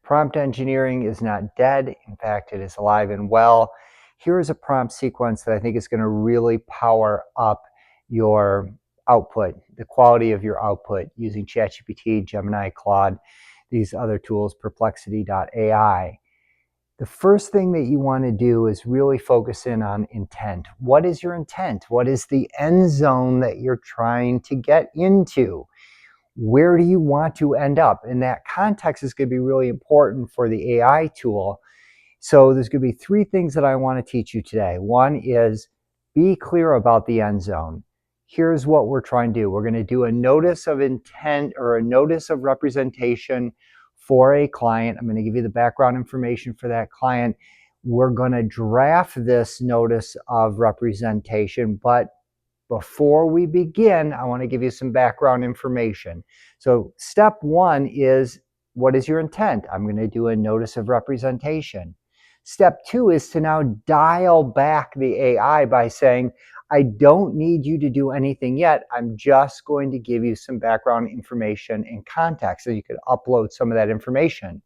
Prompt engineering is not dead. In fact, it is alive and well. Here is a prompt sequence that I think is going to really power up your output, the quality of your output using ChatGPT, Gemini, Claude, these other tools, Perplexity.ai. The first thing that you want to do is really focus in on intent. What is your intent? What is the end zone that you're trying to get into? Where do you want to end up? And that context is going to be really important for the AI tool. So there's going to be three things that I want to teach you today. One is be clear about the end zone. Here's what we're trying to do. We're going to do a notice of intent or a notice of representation for a client. I'm going to give you the background information for that client. We're going to draft this notice of representation, but before we begin, I want to give you some background information. So step one is, what is your intent? I'm going to do a notice of representation. Step two is to now dial back the AI by saying, I don't need you to do anything yet. I'm just going to give you some background information and context so you could upload some of that information.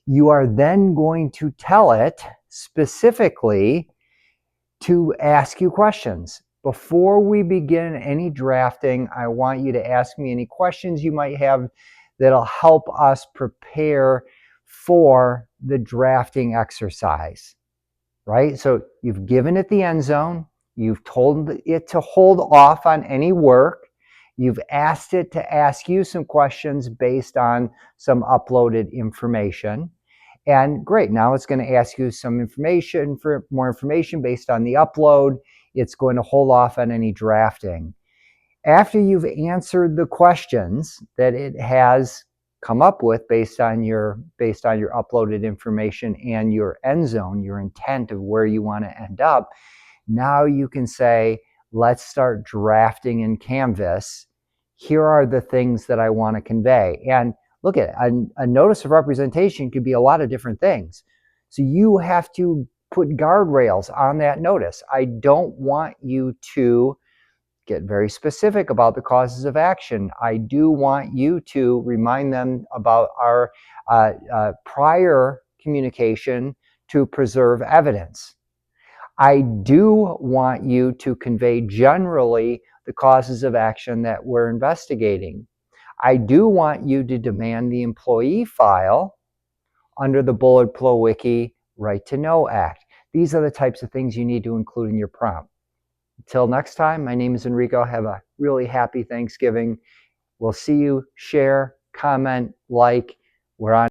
You are then going to tell it specifically to ask you questions. Before we begin any drafting, I want you to ask me any questions you might have that'll help us prepare for the drafting exercise, right? So you've given it the end zone. You've told it to hold off on any work. You've asked it to ask you some questions based on some uploaded information. And great, now it's going to ask you some information for more information based on the upload. It's going to hold off on any drafting. After you've answered the questions that it has come up with based on your uploaded information and your end zone, your intent of where you want to end up, now you can say, let's start drafting in Canvas. Here are the things that I want to convey. And look at it, a notice of representation could be a lot of different things. So you have to put guardrails on that notice. I don't want you to get very specific about the causes of action. I do want you to remind them about our prior communication to preserve evidence. I do want you to convey generally the causes of action that we're investigating. I do want you to demand the employee file under the Bullet Plowicki Right to Know Act. These are the types of things you need to include in your prompt. Until next time, my name is Enrico. Have a really happy Thanksgiving. We'll see you. Share, comment, like. We're on